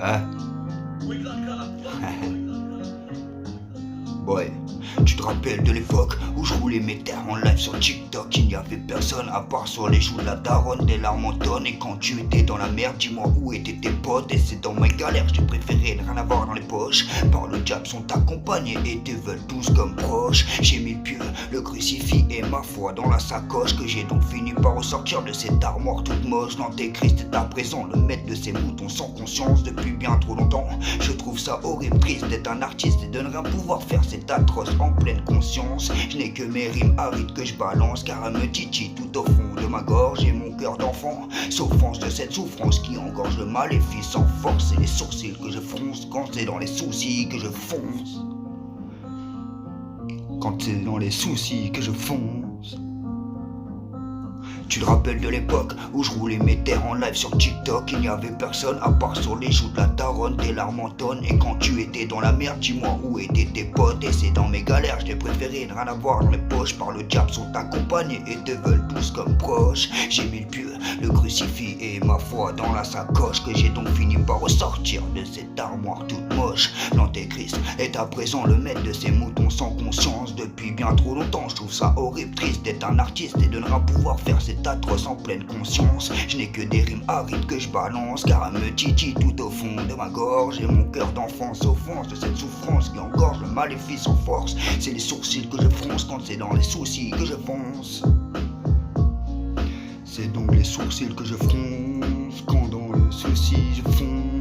Hein? Boy, tu te rappelles de l'époque où je roulais mes terres en live sur TikTok? Il n'y avait personne à part sur les joues de la daronne, des larmes en tonnes. Et quand tu étais dans la merde, dis-moi où étaient tes potes. Et c'est dans mes galères, j'ai préféré ne rien avoir dans les poches. Par le diable sont accompagnés et te veulent tous comme proches. J'ai mis le pieu, le crucifix et ma foi dans la sacoche, que j'ai donc fini par ressortir de cette armoire toute moche. L'antéchrist est à présent le maître de ces moutons sans conscience depuis bien trop longtemps. Je trouve ça horrible, triste d'être un artiste et de ne rien pouvoir faire, c'est atroce en pleine conscience. Je n'ai que mes rimes arides que je balance, car elle me titille tout au fond de ma gorge. Et mon cœur d'enfant s'offense de cette souffrance qui engorge le maléfice sans force. Et les sourcils que je fronce quand c'est dans les soucis que je fonce. Quand c'est dans les soucis que je fonce. Tu te rappelles de l'époque où je roulais mes terres en live sur TikTok? Il n'y avait personne à part sur les joues de la daronne, des larmes en tonnes. Et quand tu étais dans la merde, dis-moi où étaient tes potes. Et c'est dans mes galères, j'ai préféré ne rien avoir dans les poches. Par le diable sont accompagnés et te veulent tous comme proches. J'ai mis le pieu, le crucifix et ma foi dans la sacoche, que j'ai donc fini par ressortir de cette armoire toute moche. L'antéchrist est à présent le maître de ces moutons sans conscience depuis bien trop longtemps. Je trouve ça horrible, triste d'être un artiste et de ne rien pouvoir faire, c'est atroce en pleine conscience. Je n'ai que des rimes arides que je balance, car elle me titille tout au fond de ma gorge. Et mon cœur d'enfant s'offense de cette souffrance qui engorge le maléfice en force. C'est les sourcils que je fronce quand c'est dans les soucis que je fonce. C'est donc les sourcils que je fronce quand dans le souci je fonce.